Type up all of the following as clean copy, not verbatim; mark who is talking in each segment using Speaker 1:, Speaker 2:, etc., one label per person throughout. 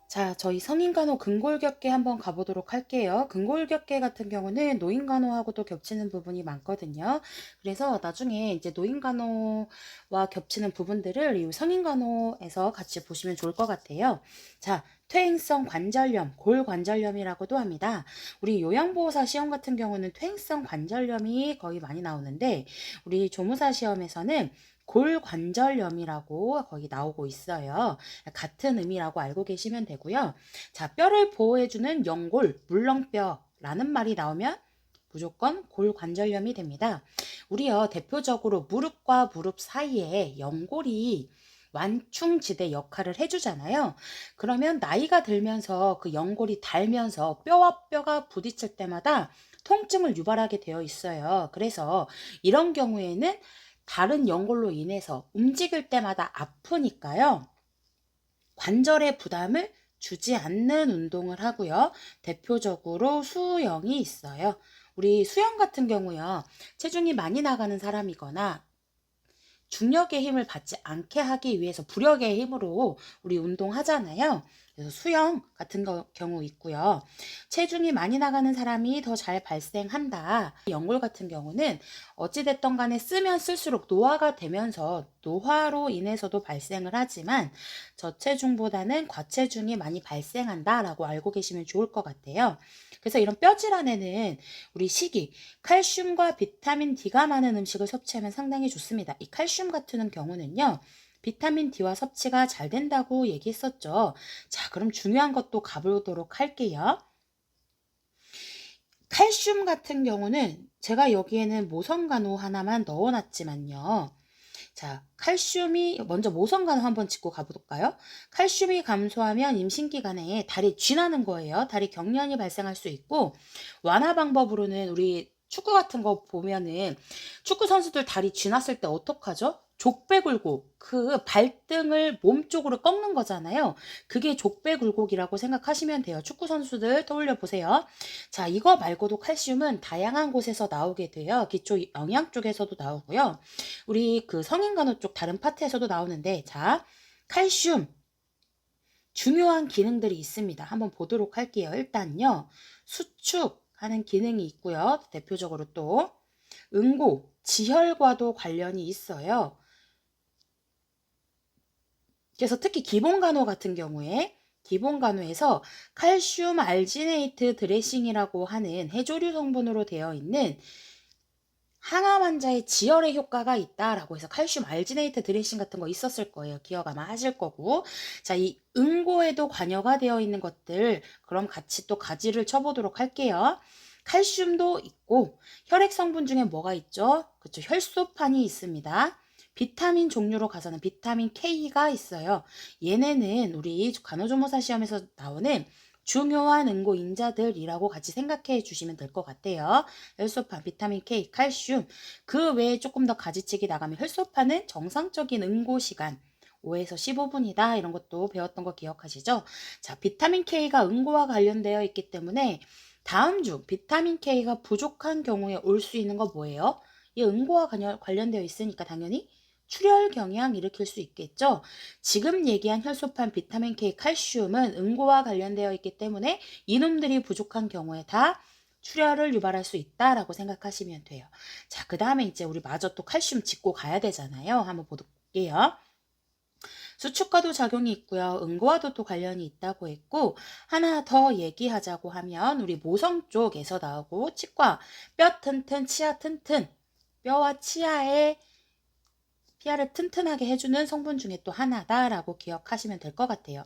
Speaker 1: 자, 저희 성인간호 근골격계 한번 가보도록 할게요. 근골격계 같은 경우는 노인간호하고도 겹치는 부분이 많거든요. 그래서 나중에 이제 노인간호와 겹치는 부분들을 이 성인간호에서 같이 보시면 좋을 것 같아요. 자, 퇴행성 관절염, 골관절염이라고도 합니다. 우리 요양보호사 시험 같은 경우는 퇴행성 관절염이 거의 많이 나오는데 우리 조무사 시험에서는 골관절염이라고 거기 나오고 있어요. 같은 의미라고 알고 계시면 되고요. 자, 뼈를 보호해주는 연골, 물렁뼈라는 말이 나오면 무조건 골관절염이 됩니다. 우리요, 대표적으로 무릎과 무릎 사이에 연골이 완충지대 역할을 해주잖아요. 그러면 나이가 들면서 그 연골이 닳면서 뼈와 뼈가 부딪힐 때마다 통증을 유발하게 되어 있어요. 그래서 이런 경우에는 다른 연골로 인해서 움직일 때마다 아프니까요. 관절의 부담을 주지 않는 운동을 하고요. 대표적으로 수영이 있어요. 우리 수영 같은 경우요. 체중이 많이 나가는 사람이거나 중력의 힘을 받지 않게 하기 위해서 부력의 힘으로 우리 운동하잖아요. 그래서 수영 같은 경우 있고요. 체중이 많이 나가는 사람이 더 잘 발생한다. 연골 같은 경우는 어찌됐던 간에 쓰면 쓸수록 노화가 되면서 노화로 인해서도 발생을 하지만 저체중보다는 과체중이 많이 발생한다라고 알고 계시면 좋을 것 같아요. 그래서 이런 뼈 질환에는 우리 식이 칼슘과 비타민 D가 많은 음식을 섭취하면 상당히 좋습니다. 이 칼슘 같은 경우는요. 비타민 D와 섭취가 잘 된다고 얘기했었죠. 자, 그럼 중요한 것도 가보도록 할게요. 칼슘 같은 경우는 제가 여기에는 모성간호 하나만 넣어놨지만요. 자, 칼슘이 먼저 모성간호 한번 짚고 가볼까요? 칼슘이 감소하면 임신기간에 다리 쥐나는 거예요. 다리 경련이 발생할 수 있고 완화 방법으로는 우리 축구 같은 거 보면은 축구 선수들 다리 쥐났을 때 어떡하죠? 족배 굴곡, 그 발등을 몸 쪽으로 꺾는 거잖아요. 그게 족배 굴곡이라고 생각하시면 돼요. 축구 선수들 떠올려 보세요. 자, 이거 말고도 칼슘은 다양한 곳에서 나오게 돼요. 기초 영양 쪽에서도 나오고요. 우리 그 성인간호 쪽 다른 파트에서도 나오는데, 자, 칼슘 중요한 기능들이 있습니다. 한번 보도록 할게요. 일단요, 수축하는 기능이 있고요. 대표적으로 또 응고, 지혈과도 관련이 있어요. 그래서 특히 기본간호 같은 경우에 기본간호에서 칼슘 알지네이트 드레싱이라고 하는 해조류 성분으로 되어 있는 항암 환자의 지혈의 효과가 있다라고 해서 칼슘 알지네이트 드레싱 같은 거 있었을 거예요. 기억 아마 하실 거고. 자, 이 응고에도 관여가 되어 있는 것들 그럼 같이 또 가지를 쳐보도록 할게요. 칼슘도 있고 혈액 성분 중에 뭐가 있죠? 그렇죠. 혈소판이 있습니다. 비타민 종류로 가서는 비타민 K가 있어요. 얘네는 우리 간호조무사 시험에서 나오는 중요한 응고인자들이라고 같이 생각해 주시면 될 것 같아요. 혈소판, 비타민 K, 칼슘. 그 외에 조금 더 가지치기 나가면 혈소판은 정상적인 응고 시간 5에서 15분이다. 이런 것도 배웠던 거 기억하시죠? 자, 비타민 K가 응고와 관련되어 있기 때문에 다음 주 비타민 K가 부족한 경우에 올 수 있는 거 뭐예요? 이 응고와 관련되어 있으니까 당연히 출혈 경향 일으킬 수 있겠죠. 지금 얘기한 혈소판, 비타민 K, 칼슘은 응고와 관련되어 있기 때문에 이놈들이 부족한 경우에 다 출혈을 유발할 수 있다라고 생각하시면 돼요. 자, 그 다음에 이제 우리 마저 또 칼슘 짚고 가야 되잖아요. 한번 볼게요. 수축과도 작용이 있고요. 응고와도 또 관련이 있다고 했고 하나 더 얘기하자고 하면 우리 모성 쪽에서 나오고 치과, 뼈 튼튼, 치아 튼튼, 뼈와 치아의 피하를 튼튼하게 해주는 성분 중에 또 하나다라고 기억하시면 될 것 같아요.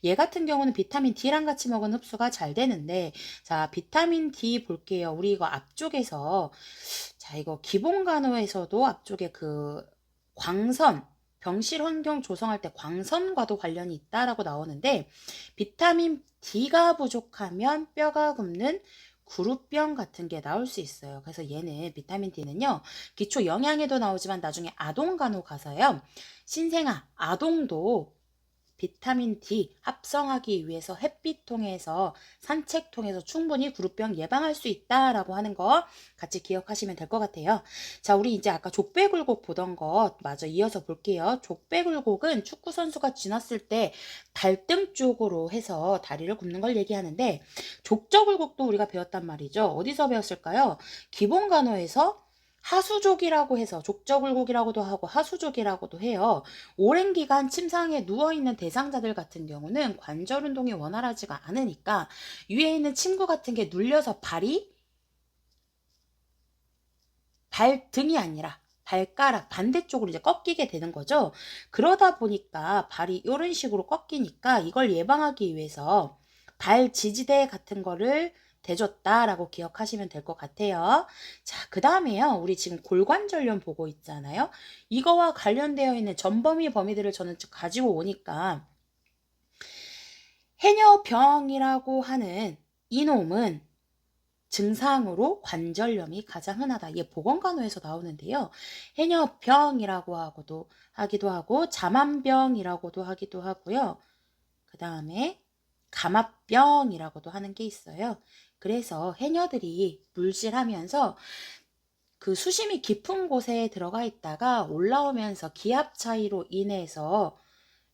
Speaker 1: 얘 같은 경우는 비타민 D랑 같이 먹은 흡수가 잘 되는데 자, 비타민 D 볼게요. 우리 이거 앞쪽에서 자, 이거 기본간호에서도 앞쪽에 그 광선 병실 환경 조성할 때 광선과도 관련이 있다라고 나오는데 비타민 D가 부족하면 뼈가 굽는 구루병 같은 게 나올 수 있어요. 그래서 얘는 비타민 D는요. 기초 영양에도 나오지만 나중에 아동 간호 가서요. 신생아, 아동도 비타민 D 합성하기 위해서 햇빛 통해서 산책 통해서 충분히 구루병 예방할 수 있다라고 하는 거 같이 기억하시면 될 것 같아요. 자, 우리 이제 아까 족배굴곡 보던 거 마저 이어서 볼게요. 족배굴곡은 축구 선수가 지났을 때 발등 쪽으로 해서 다리를 굽는 걸 얘기하는데, 족저굴곡도 우리가 배웠단 말이죠. 어디서 배웠을까요? 기본 간호에서 하수족이라고 해서 족저굴곡이라고도 하고 하수족이라고도 해요. 오랜 기간 침상에 누워있는 대상자들 같은 경우는 관절 운동이 원활하지가 않으니까 위에 있는 침구 같은 게 눌려서 발등이 아니라 발가락 반대쪽으로 이제 꺾이게 되는 거죠. 그러다 보니까 발이 이런 식으로 꺾이니까 이걸 예방하기 위해서 발 지지대 같은 거를 대줬다라고 기억하시면 될 것 같아요. 자, 그 다음에요. 우리 지금 골관절염 보고 있잖아요. 이거와 관련되어 있는 전범위 범위들을 저는 가지고 오니까, 해녀병이라고 하는 이놈은 증상으로 관절염이 가장 흔하다. 이게 보건간호에서 나오는데요. 해녀병이라고 하기도 하고 자만병이라고도 하기도 하고요. 그 다음에 감압병이라고도 하는 게 있어요. 그래서 해녀들이 물질하면서 그 수심이 깊은 곳에 들어가 있다가 올라오면서 기압 차이로 인해서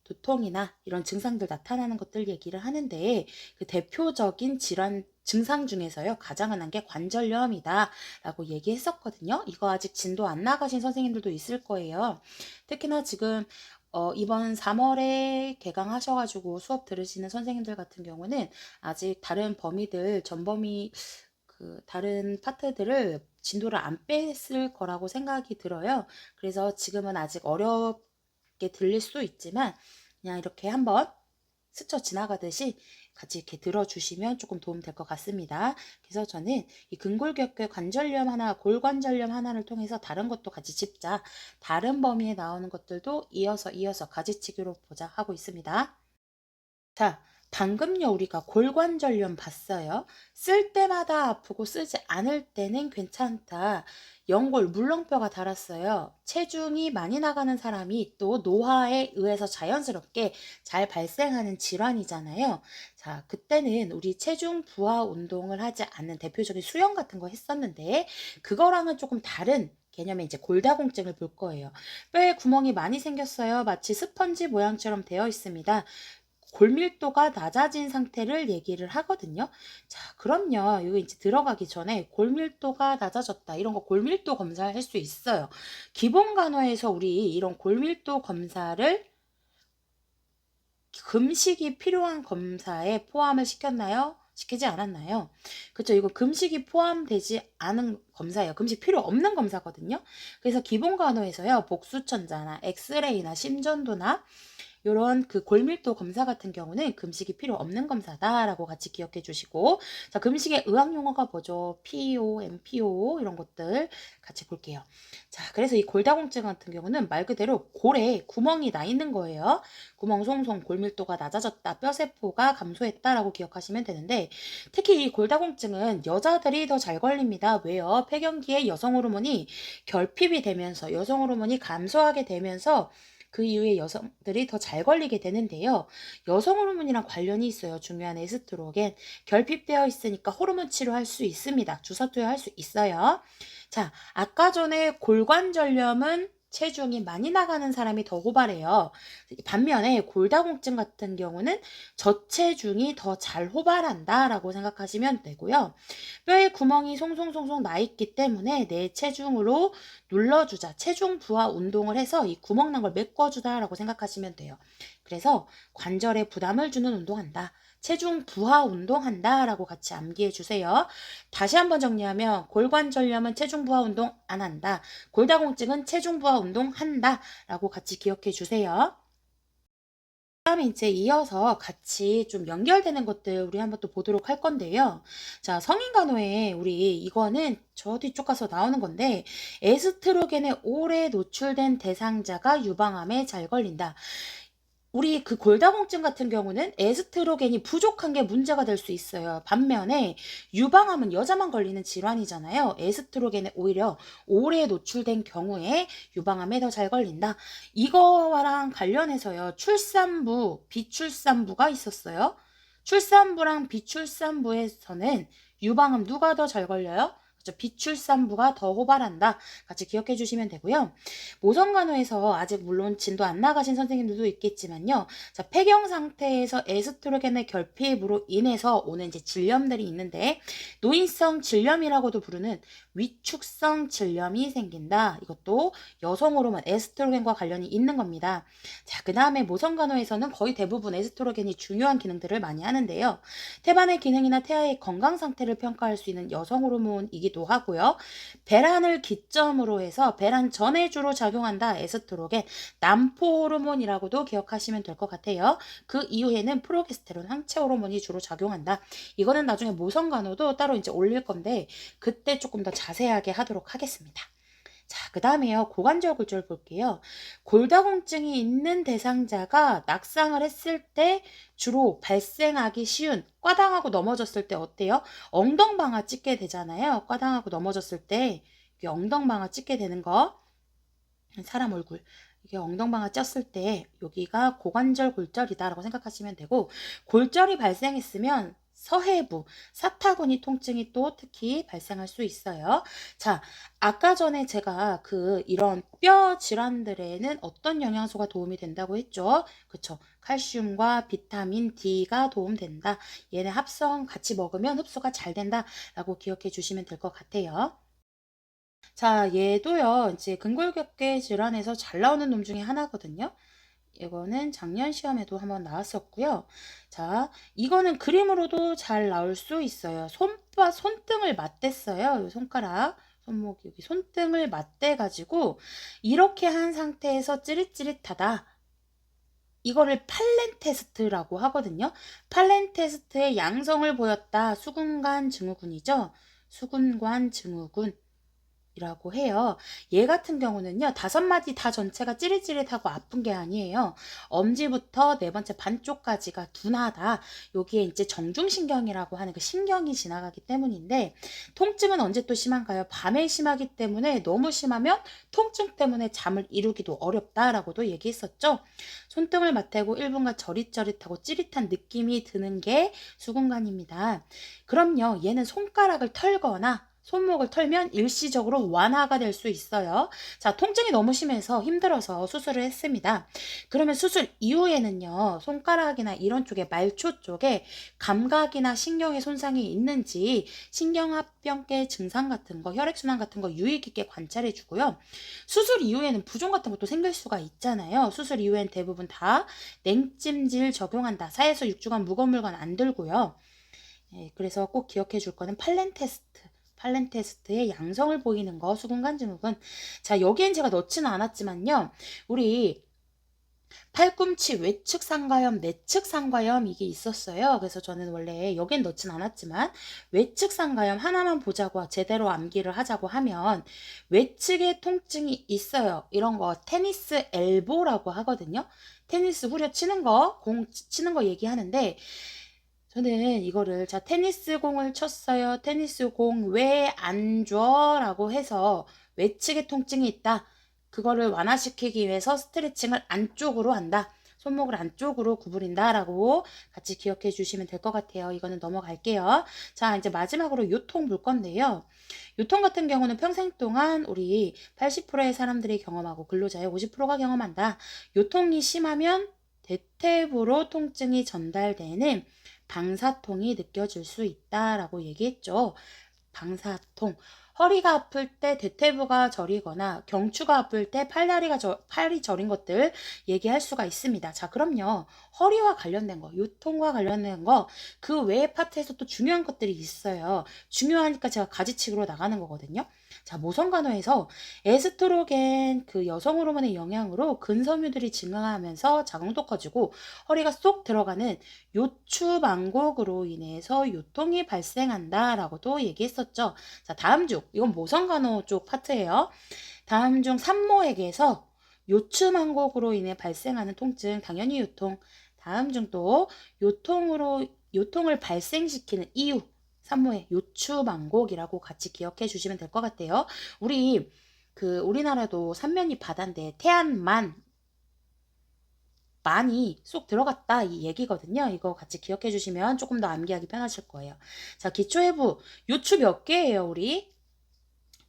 Speaker 1: 두통이나 이런 증상들 나타나는 것들 얘기를 하는데, 그 대표적인 질환 증상 중에서요 가장 흔한 게 관절염이다 라고 얘기했었거든요. 이거 아직 진도 안 나가신 선생님들도 있을 거예요. 특히나 지금 이번 3월에 개강하셔가지고 수업 들으시는 선생님들 같은 경우는 아직 다른 범위들 전범위 다른 파트들을 진도를 안 뺐을 거라고 생각이 들어요. 그래서 지금은 아직 어렵게 들릴 수 있지만 그냥 이렇게 한번 스쳐 지나가듯이 같이 이렇게 들어주시면 조금 도움 될 것 같습니다. 그래서 저는 이 근골격계 관절염 하나, 골관절염 하나를 통해서 다른 것도 같이 짚자, 다른 범위에 나오는 것들도 이어서 가지치기로 보자 하고 있습니다. 자, 방금요 우리가 골관절염 봤어요. 쓸 때마다 아프고 쓰지 않을 때는 괜찮다. 연골 물렁뼈가 닳았어요. 체중이 많이 나가는 사람이 또 노화에 의해서 자연스럽게 잘 발생하는 질환이잖아요. 자, 그때는 우리 체중 부하 운동을 하지 않는 대표적인 수영 같은 거 했었는데, 그거랑은 조금 다른 개념의 이제 골다공증을 볼 거예요. 뼈에 구멍이 많이 생겼어요. 마치 스펀지 모양처럼 되어 있습니다. 골밀도가 낮아진 상태를 얘기를 하거든요. 자, 그럼요. 이거 이제 들어가기 전에 골밀도가 낮아졌다, 이런 거 골밀도 검사할 수 있어요. 기본 간호에서 우리 이런 골밀도 검사를 금식이 필요한 검사에 포함을 시켰나요? 시키지 않았나요? 그렇죠. 이거 금식이 포함되지 않은 검사예요. 금식 필요 없는 검사거든요. 그래서 기본 간호에서요, 복수천자나 엑스레이나 심전도나 요런 그 골밀도 검사 같은 경우는 금식이 필요 없는 검사다라고 같이 기억해 주시고, 자, 금식의 의학 용어가 뭐죠? PO, MPO 이런 것들 같이 볼게요. 자, 그래서 이 골다공증 같은 경우는 말 그대로 골에 구멍이 나 있는 거예요. 구멍 송송, 골밀도가 낮아졌다, 뼈세포가 감소했다라고 기억하시면 되는데, 특히 이 골다공증은 여자들이 더 잘 걸립니다. 왜요? 폐경기에 여성 호르몬이 결핍이 되면서 여성 호르몬이 감소하게 되면서 그 이후에 여성들이 더 잘 걸리게 되는데요. 여성 호르몬이랑 관련이 있어요. 중요한 에스트로겐. 결핍되어 있으니까 호르몬 치료할 수 있습니다. 주사 투여할 수 있어요. 자, 아까 전에 골관절염은 체중이 많이 나가는 사람이 더 호발해요. 반면에 골다공증 같은 경우는 저체중이 더 잘 호발한다라고 생각하시면 되고요. 뼈에 구멍이 송송송송 나 있기 때문에 내 체중으로 눌러주자, 체중 부하 운동을 해서 이 구멍 난 걸 메꿔주다라고 생각하시면 돼요. 그래서 관절에 부담을 주는 운동한다, 체중 부하 운동한다 라고 같이 암기해 주세요. 다시 한번 정리하면, 골관절염은 체중 부하 운동 안 한다, 골다공증은 체중 부하 운동 한다 라고 같이 기억해 주세요. 다음에 이제 이어서 같이 좀 연결되는 것들 우리 한번 또 보도록 할 건데요. 자, 성인간호에 우리 이거는 저 뒤쪽 가서 나오는 건데, 에스트로겐에 오래 노출된 대상자가 유방암에 잘 걸린다. 우리 그 골다공증 같은 경우는 에스트로겐이 부족한 게 문제가 될 수 있어요. 반면에 유방암은 여자만 걸리는 질환이잖아요. 에스트로겐에 오히려 오래 노출된 경우에 유방암에 더 잘 걸린다. 이거랑 관련해서요. 출산부, 비출산부가 있었어요. 출산부랑 비출산부에서는 유방암 누가 더 잘 걸려요? 그렇죠. 비출산부가 더 호발한다. 같이 기억해 주시면 되고요. 모성간호에서 아직 물론 진도 안 나가신 선생님들도 있겠지만요. 자, 폐경 상태에서 에스트로겐의 결핍으로 인해서 오는 이제 질염들이 있는데 노인성 질염이라고도 부르는 위축성 질염이 생긴다. 이것도 여성 호르몬 에스트로겐과 관련이 있는 겁니다. 자, 그 다음에 모성간호에서는 거의 대부분 에스트로겐이 중요한 기능들을 많이 하는데요. 태반의 기능이나 태아의 건강 상태를 평가할 수 있는 여성 호르몬이기도 하고요. 배란을 기점으로 해서 배란 전에 주로 작용한다. 에스트로겐, 남포 호르몬이라고도 기억하시면 될 것 같아요. 그 이후에는 프로게스테론, 항체 호르몬이 주로 작용한다. 이거는 나중에 모성간호도 따로 이제 올릴 건데 그때 조금 더 자세하게 하도록 하겠습니다. 자, 그 다음에요. 고관절 골절 볼게요. 골다공증이 있는 대상자가 낙상을 했을 때 주로 발생하기 쉬운 꽈당하고 넘어졌을 때 어때요? 엉덩방아 찢게 되잖아요. 꽈당하고 넘어졌을 때 이게 엉덩방아 찢게 되는 거. 사람 얼굴. 이게 엉덩방아 쪘을 때 여기가 고관절 골절이다라고 생각하시면 되고 골절이 발생했으면 서해부, 사타구니 통증이 또 특히 발생할 수 있어요. 자, 아까 전에 제가 이런 뼈 질환들에는 어떤 영양소가 도움이 된다고 했죠? 그쵸? 칼슘과 비타민 D가 도움된다. 얘네 합성 같이 먹으면 흡수가 잘 된다라고 기억해 주시면 될 것 같아요. 자, 얘도요, 이제 근골격계 질환에서 잘 나오는 놈 중에 하나거든요. 이거는 작년 시험에도 한번 나왔었고요. 자, 이거는 그림으로도 잘 나올 수 있어요. 손등을 맞댔어요. 손가락, 손목 여기 손등을 맞대가지고 이렇게 한 상태에서 찌릿찌릿하다. 이거를 팔렌 테스트라고 하거든요. 팔렌 테스트의 양성을 보였다. 수근관 증후군이죠. 수근관 증후군. 이라고 해요. 얘 같은 경우는요. 5마디 다 전체가 찌릿찌릿하고 아픈 게 아니에요. 엄지부터 네 번째 반쪽까지가 둔하다. 여기에 이제 정중신경이라고 하는 그 신경이 지나가기 때문인데 통증은 언제 또 심한가요? 밤에 심하기 때문에 너무 심하면 통증 때문에 잠을 이루기도 어렵다라고도 얘기했었죠. 손등을 맞대고 1분간 저릿저릿하고 찌릿한 느낌이 드는 게 수근관입니다. 그럼요. 얘는 손가락을 털거나 손목을 털면 일시적으로 완화가 될 수 있어요. 자, 통증이 너무 심해서 힘들어서 수술을 했습니다. 그러면 수술 이후에는요, 손가락이나 이런 쪽에 말초 쪽에 감각이나 신경의 손상이 있는지 신경합병계 증상 같은 거, 혈액순환 같은 거 유의 깊게 관찰해 주고요. 수술 이후에는 부종 같은 것도 생길 수가 있잖아요. 수술 이후엔 대부분 다 냉찜질 적용한다. 4에서 6주간 무거운 물건 안 들고요. 그래서 꼭 기억해 줄 거는 팔렌 테스트의 양성을 보이는 거, 수근관 증후군. 자, 여기엔 제가 넣지는 않았지만요. 우리 팔꿈치 외측 상가염, 내측 상가염 이게 있었어요. 그래서 저는 원래 여긴 넣진 않았지만 외측 상가염 하나만 보자고 제대로 암기를 하자고 하면 외측에 통증이 있어요. 이런 거 테니스 엘보라고 하거든요. 테니스 후려 치는 거, 공 치는 거 얘기하는데 저는 이거를 자 테니스 공을 쳤어요. 테니스 공 왜 안 줘? 라고 해서 외측에 통증이 있다. 그거를 완화시키기 위해서 스트레칭을 안쪽으로 한다. 손목을 안쪽으로 구부린다 라고 같이 기억해 주시면 될 것 같아요. 이거는 넘어갈게요. 자, 이제 마지막으로 요통 볼 건데요. 요통 같은 경우는 평생 동안 우리 80%의 사람들이 경험하고 근로자의 50%가 경험한다. 요통이 심하면 대퇴부로 통증이 전달되는 방사통이 느껴질 수 있다라고 얘기했죠. 방사통. 허리가 아플 때 대퇴부가 저리거나 경추가 아플 때 팔이 저린 것들 얘기할 수가 있습니다. 자, 그럼요. 허리와 관련된 거, 요통과 관련된 거, 그 외의 파트에서 또 중요한 것들이 있어요. 중요하니까 제가 가지치기로 나가는 거거든요. 자, 모성간호에서 에스트로겐 그 여성 호르몬의 영향으로 근섬유들이 증가하면서 자궁도 커지고 허리가 쏙 들어가는 요추망곡으로 인해서 요통이 발생한다라고도 얘기했었죠. 자, 다음 중 이건 모성간호 쪽 파트예요. 다음 중 산모에게서 요추만곡으로 인해 발생하는 통증, 당연히 요통. 다음 중 또 요통을 발생시키는 이유, 산모의 요추만곡이라고 같이 기억해 주시면 될 것 같아요. 우리나라도 삼면이 바다인데 많이 쏙 들어갔다 이 얘기거든요. 이거 같이 기억해 주시면 조금 더 암기하기 편하실 거예요. 자, 기초해부 요추 몇 개예요, 우리?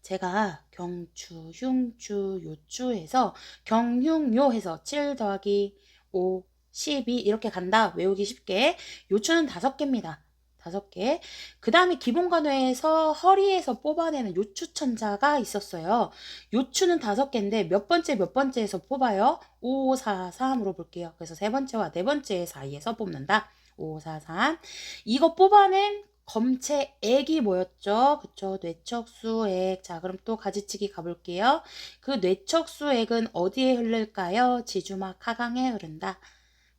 Speaker 1: 제가 경추, 흉추, 요추 해서 경흉요 해서 7 더하기 5, 12 이렇게 간다. 외우기 쉽게. 요추는 5개입니다. 5개. 그 다음에 기본관회에서 허리에서 뽑아내는 요추천자가 있었어요. 요추는 5개인데 몇 번째에서 뽑아요? 5, 4, 3으로 볼게요. 그래서 세 번째와 네 번째 사이에서 뽑는다. 5, 4, 3. 이거 뽑아낸 검체액이 뭐였죠? 그쵸? 뇌척수액. 자, 그럼 또 가지치기 가볼게요. 그 뇌척수액은 어디에 흐를까요? 지주막 하강에 흐른다.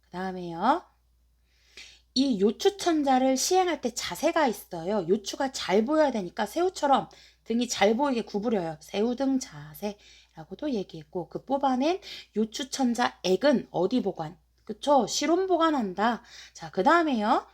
Speaker 1: 그 다음에요. 이 요추천자를 시행할 때 자세가 있어요. 요추가 잘 보여야 되니까 새우처럼 등이 잘 보이게 구부려요. 새우등 자세라고도 얘기했고, 그 뽑아낸 요추천자액은 어디 보관? 그쵸? 실온 보관한다. 자, 그 다음에요.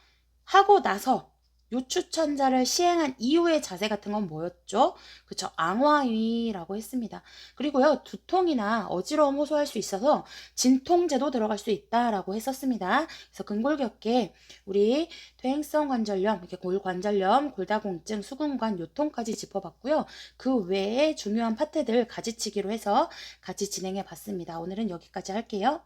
Speaker 1: 하고 나서 요추천자를 시행한 이후의 자세 같은 건 뭐였죠? 그쵸? 앙화위라고 했습니다. 그리고요, 두통이나 어지러움 호소할 수 있어서 진통제도 들어갈 수 있다라고 했었습니다. 그래서 근골격계 우리 퇴행성 관절염, 이렇게 골관절염, 골다공증, 수근관, 요통까지 짚어봤고요. 그 외에 중요한 파트들 가지치기로 해서 같이 진행해 봤습니다. 오늘은 여기까지 할게요.